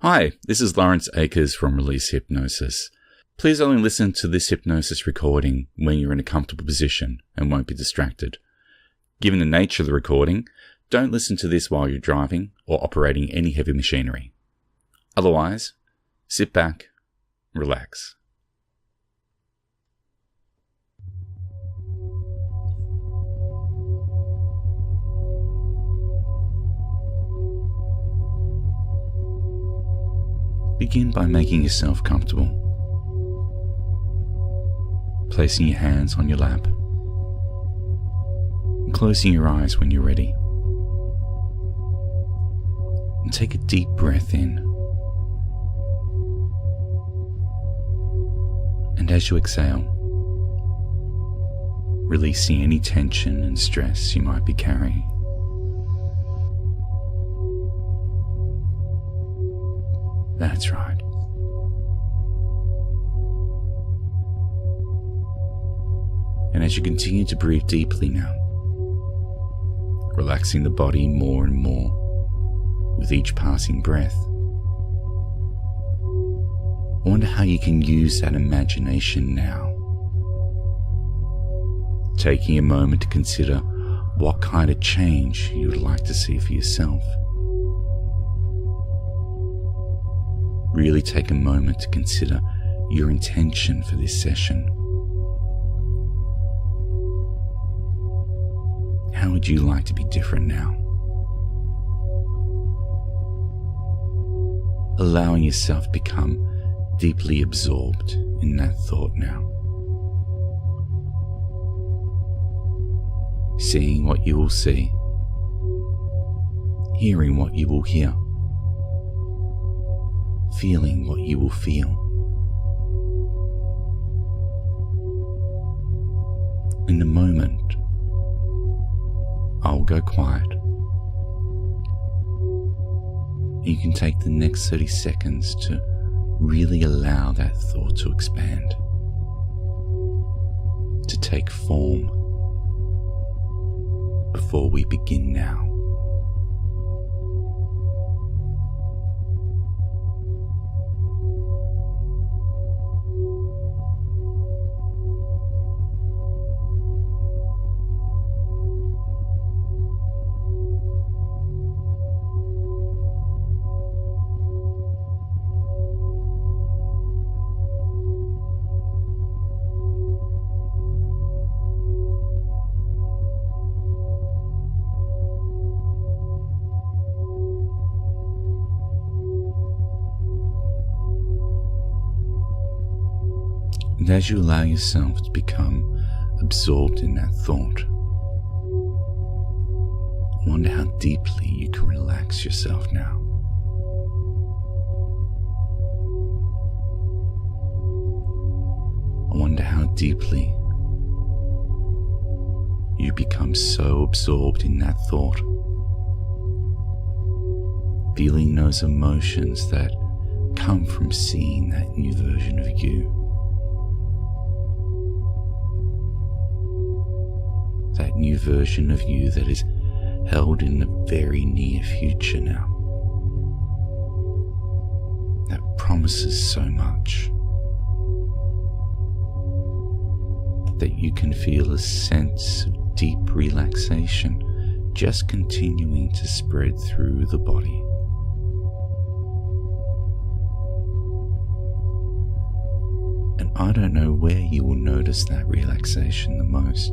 Hi, this is Lawrence Akers from Release Hypnosis. Please only listen to this hypnosis recording when you're in a comfortable position and won't be distracted. Given the nature of the recording, don't listen to this while you're driving or operating any heavy machinery. Otherwise, sit back, relax. Begin by making yourself comfortable. Placing your hands on your lap and closing your eyes when you're ready. And take a deep breath in. And as you exhale, releasing any tension and stress you might be carrying. That's right. And as you continue to breathe deeply now, relaxing the body more and more with each passing breath, I wonder how you can use that imagination now. Taking a moment to consider what kind of change you would like to see for yourself. Really take a moment to consider your intention for this session. How would you like to be different now? Allowing yourself to become deeply absorbed in that thought now. Seeing what you will see, hearing what you will hear, feeling what you will feel. In a moment, I'll go quiet. You can take the next 30 seconds to really allow that thought to expand, to take form before we begin now. And as you allow yourself to become absorbed in that thought, I wonder how deeply you can relax yourself now. I wonder how deeply you become so absorbed in that thought, feeling those emotions that come from seeing that new version of you. That new version of you that is held in the very near future now. That promises so much. That you can feel a sense of deep relaxation just continuing to spread through the body. And I don't know where you will notice that relaxation the most.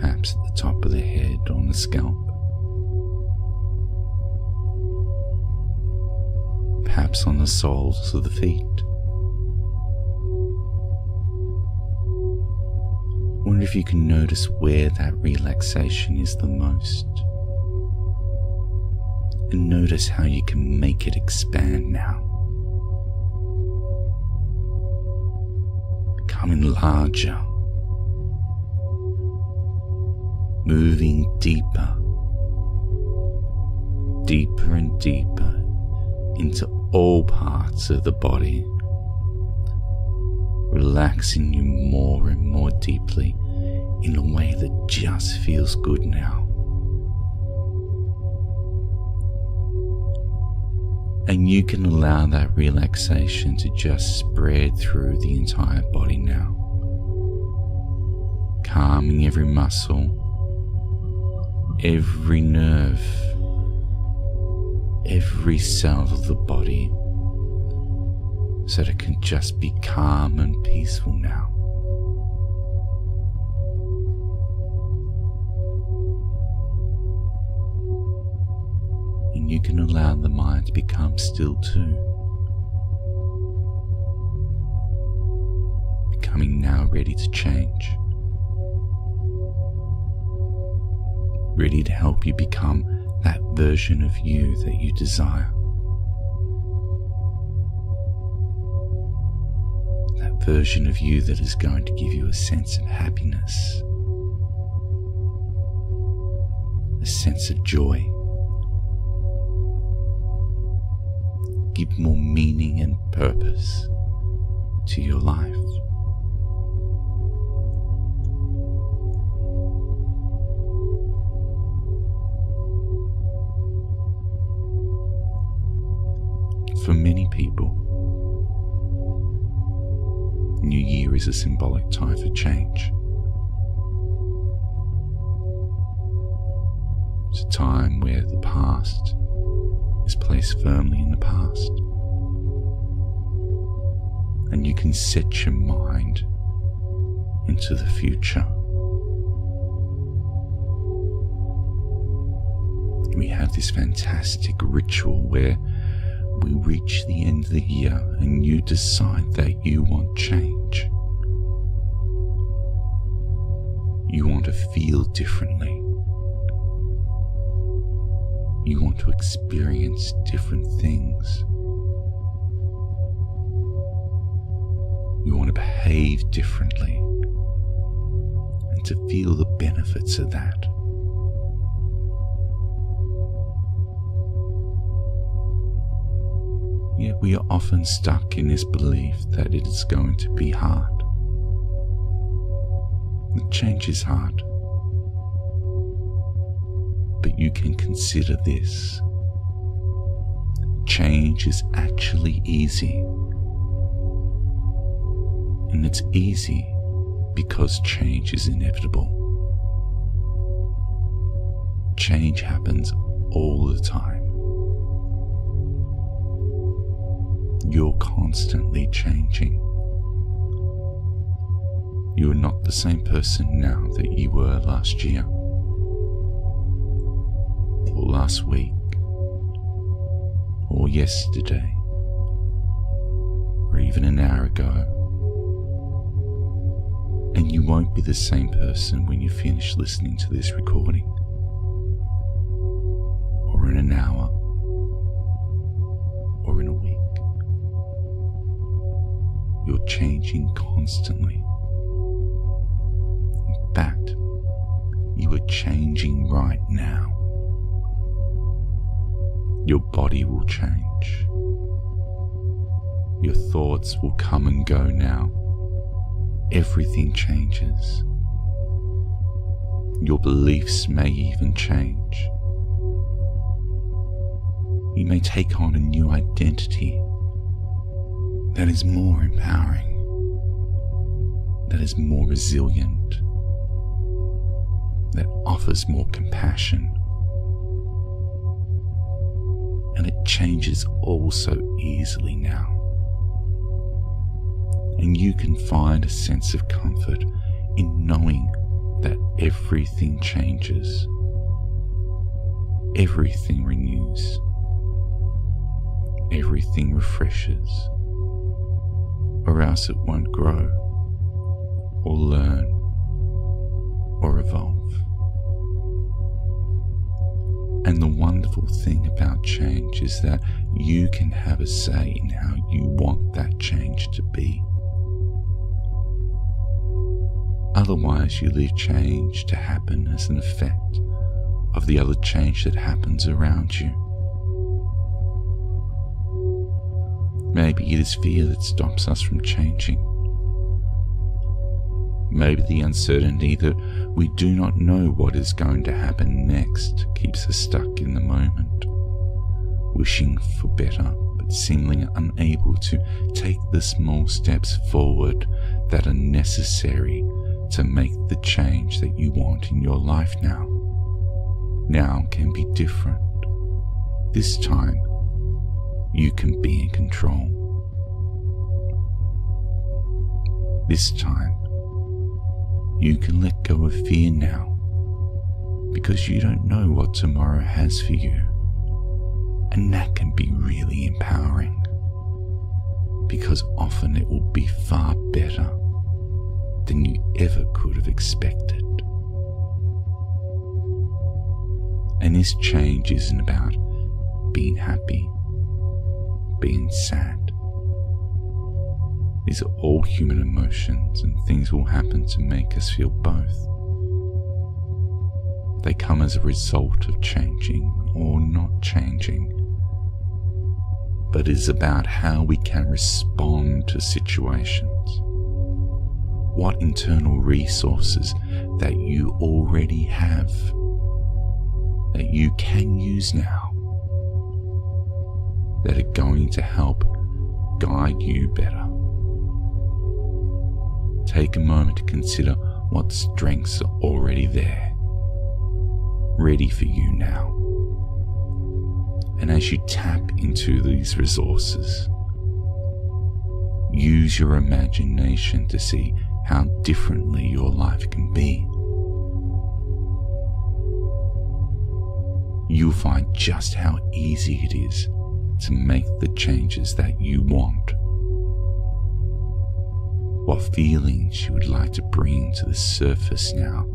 Perhaps at the top of the head, on the scalp. Perhaps on the soles of the feet. Wonder if you can notice where that relaxation is the most. And notice how you can make it expand now. Becoming larger. Moving deeper, deeper and deeper into all parts of the body, relaxing you more and more deeply in a way that just feels good now. And you can allow that relaxation to just spread through the entire body now, calming every muscle, every nerve, every cell of the body, so that it can just be calm and peaceful now. And you can allow the mind to become still too, becoming now ready to change, ready to help you become that version of you that you desire, that version of you that is going to give you a sense of happiness, a sense of joy, give more meaning and purpose to your life. For many people, New Year is a symbolic time for change. It's a time where the past is placed firmly in the past, and you can set your mind into the future. We have this fantastic ritual where we reach the end of the year and you decide that you want change. You want to feel differently. You want to experience different things. You want to behave differently and to feel the benefits of that. Yet we are often stuck in this belief that it is going to be hard. The change is hard. But you can consider this. Change is actually easy. And it's easy because change is inevitable. Change happens all the time. You're constantly changing. You are not the same person now that you were last year, or last week, or yesterday, or even an hour ago. And you won't be the same person when you finish listening to this recording, or in an hour, or in a week. You're changing constantly. In fact, you are changing right now. Your body will change. Your thoughts will come and go now. Everything changes. Your beliefs may even change. You may take on a new identity that is more empowering, that is more resilient, that offers more compassion. And it changes all so easily now. And you can find a sense of comfort in knowing that everything changes, everything renews, everything refreshes, or else it won't grow, or learn, or evolve. And the wonderful thing about change is that you can have a say in how you want that change to be. Otherwise, you leave change to happen as an effect of the other change that happens around you. Maybe it is fear that stops us from changing. Maybe the uncertainty that we do not know what is going to happen next keeps us stuck in the moment, wishing for better. seemingly unable to take the small steps forward that are necessary to make the change that you want in your life now. Now can be different. This time, you can be in control. This time, you can let go of fear now, because you don't know what tomorrow has for you. And that can be really empowering, because often it will be far better than you ever could have expected. And this change isn't about being happy, being sad. These are all human emotions, and things will happen to make us feel both. They come as a result of changing or not changing, but it is about how we can respond to situations. What internal resources that you already have that you can use now that are going to help guide you better. Take a moment to consider what strengths are already there, ready for you now. And as you tap into these resources, use your imagination to see how differently your life can be. You'll find just how easy it is to make the changes that you want. What feelings you would like to bring to the surface now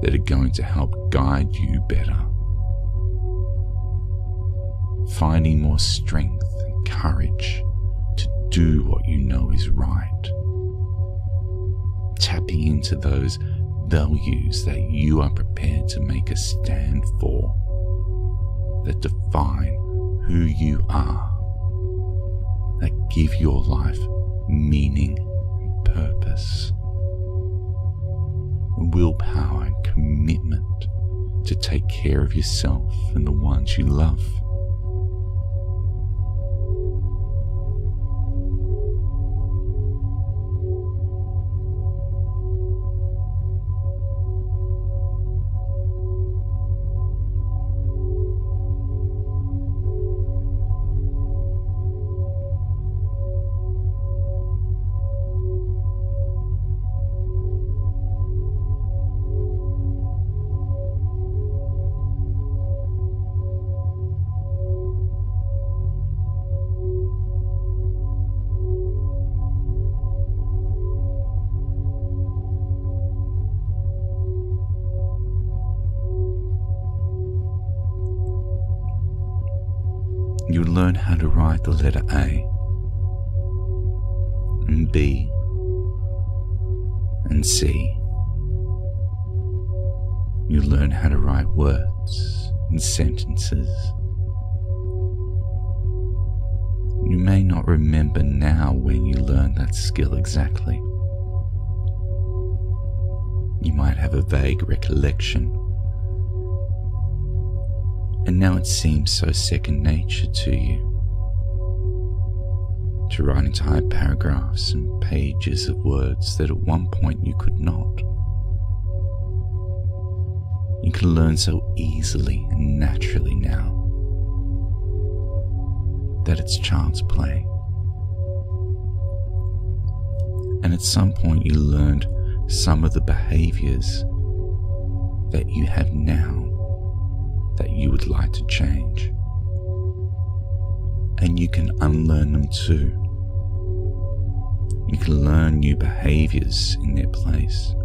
that are going to help guide you better. Finding more strength and courage to do what you know is right. Tapping into those values that you are prepared to make a stand for, that define who you are, that give your life meaning and purpose, willpower and commitment to take care of yourself and the ones you love. You learn how to write the letter A and B and C. You learn how to write words and sentences. You may not remember now when you learned that skill exactly. You might have a vague recollection, and now it seems so second nature to you to write entire paragraphs and pages of words that at one point you could not. You can learn so easily and naturally now that it's child's play. And at some point you learned some of the behaviors that you have now that you would like to change. And you can unlearn them too. You can learn new behaviors in their place.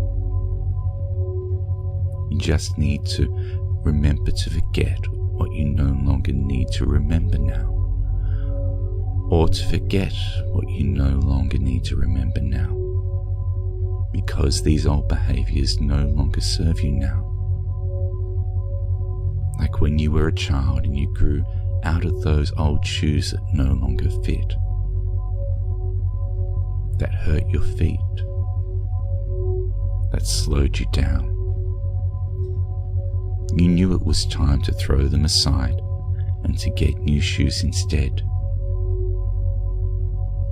You just need to remember to forget what you no longer need to remember now, or to forget what you no longer need to remember now, because these old behaviors no longer serve you now. Like when you were a child and you grew out of those old shoes that no longer fit, that hurt your feet, that slowed you down. You knew it was time to throw them aside and to get new shoes instead.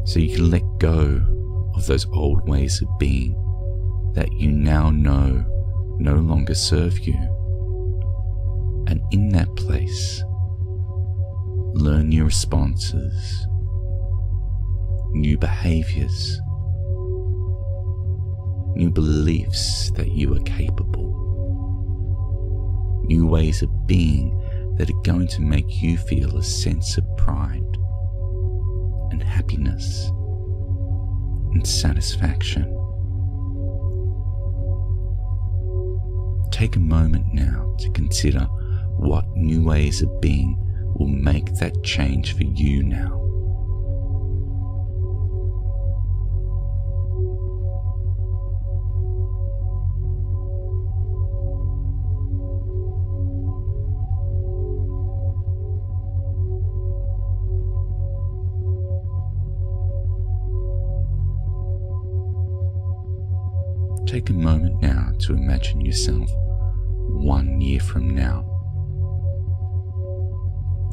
so you can let go of those old ways of being that you now know no longer serve you. And in that place, learn new responses, new behaviors, new beliefs that you are capable, new ways of being that are going to make you feel a sense of pride and happiness and satisfaction. Take a moment now to consider what new ways of being will make that change for you now. Take a moment now to imagine yourself 1 year from now,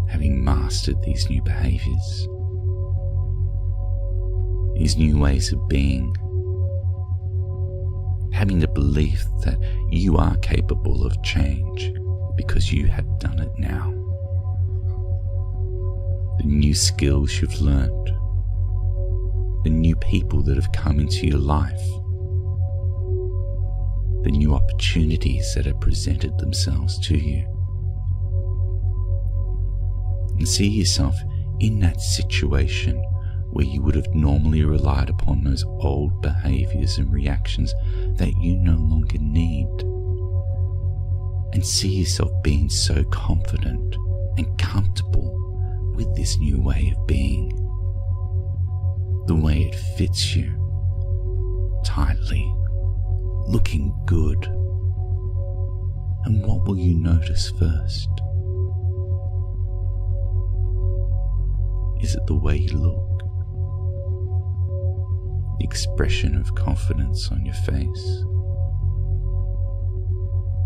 having mastered these new behaviors, these new ways of being, having the belief that you are capable of change because you have done it now. The new skills you've learned, the new people that have come into your life, the new opportunities that have presented themselves to you. And see yourself in that situation where you would have normally relied upon those old behaviors and reactions that you no longer need. And see yourself being so confident and comfortable with this new way of being, the way it fits you tightly, looking good. And what will you notice first? Is it the way you look? The expression of confidence on your face?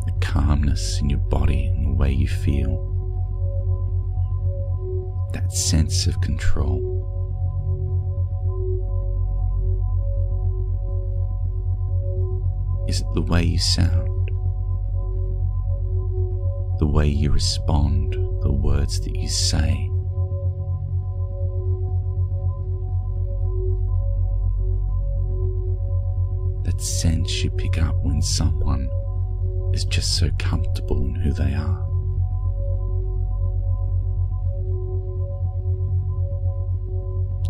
The calmness in your body and the way you feel? That sense of control? Is it the way you sound? The way you respond, the words that you say? That sense you pick up when someone is just so comfortable in who they are?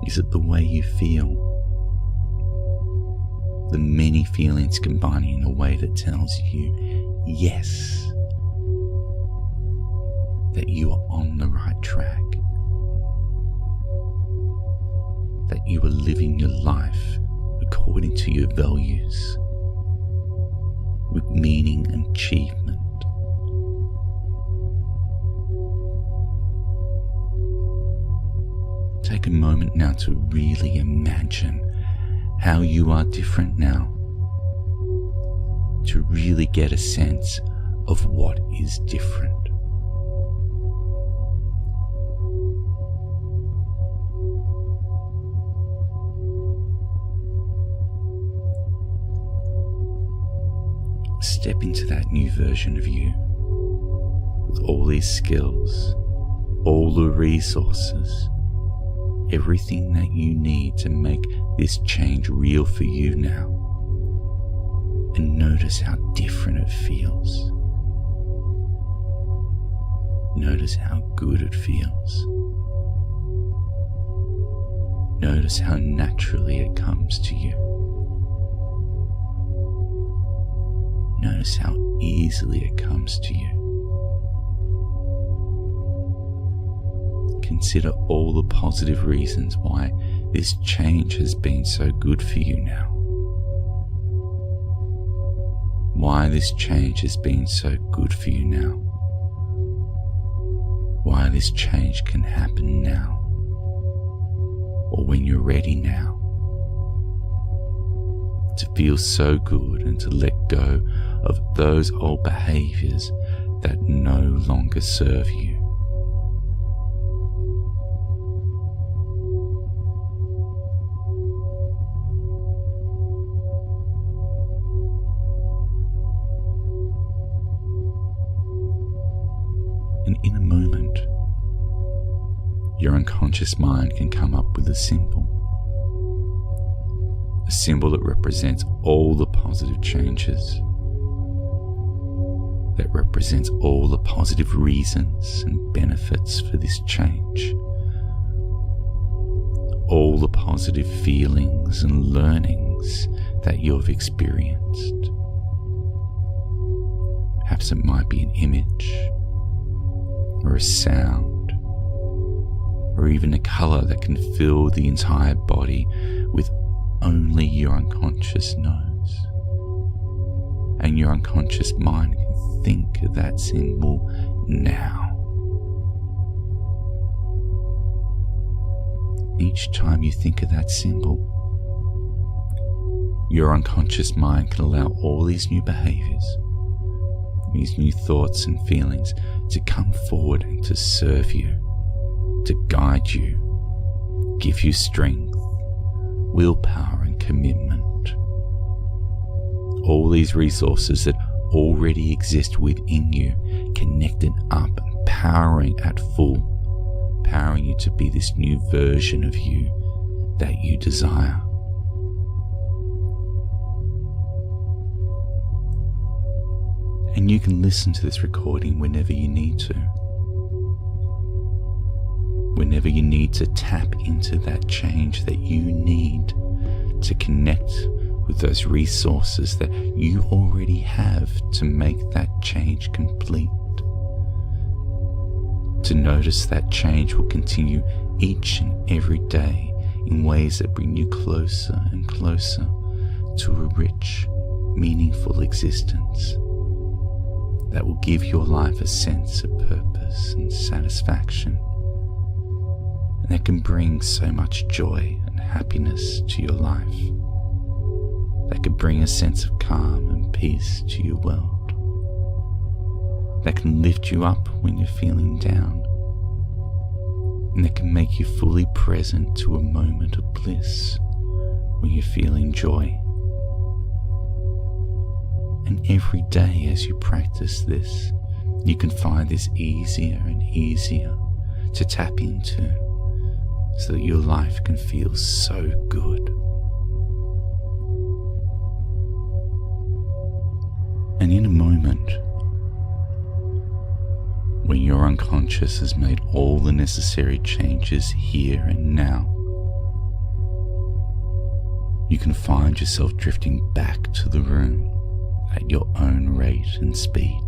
Is it the way you feel? The many feelings combining in a way that tells you yes, that you are on the right track, that you are living your life according to your values, with meaning and achievement. Take a moment now to really imagine how you are different now, to really get a sense of what is different. Step into that new version of you with all these skills, all the resources, everything that you need to make this change real for you now. And notice how different it feels. Notice how good it feels. Notice how naturally it comes to you. Notice how easily it comes to you. Consider all the positive reasons why this change has been so good for you now. Why this change has been so good for you now. Why this change can happen now, or when you're ready now, to feel so good and to let go of those old behaviors that no longer serve you. . And in a moment, your unconscious mind can come up with a symbol that represents all the positive changes, that represents all the positive reasons and benefits for this change, all the positive feelings and learnings that you've experienced. Perhaps it might be an image, or a sound, or even a colour that can fill the entire body with only your unconscious knows. And your unconscious mind can think of that symbol now. Each time you think of that symbol, your unconscious mind can allow all these new behaviours, these new thoughts and feelings to come forward and to serve you, to guide you, give you strength, willpower and commitment. All these resources that already exist within you, connected up, powering at full, powering you to be this new version of you that you desire. And you can listen to this recording whenever you need to. Whenever you need to tap into that change that you need to connect with those resources that you already have to make that change complete. To notice that change will continue each and every day in ways that bring you closer and closer to a rich, meaningful existence that will give your life a sense of purpose and satisfaction, and that can bring so much joy and happiness to your life, that can bring a sense of calm and peace to your world, that can lift you up when you're feeling down, and that can make you fully present to a moment of bliss when you're feeling joy. And every day as you practice this, you can find this easier and easier to tap into, so that your life can feel so good. And in a moment, when your unconscious has made all the necessary changes here and now, you can find yourself drifting back to the room at your own rate and speed.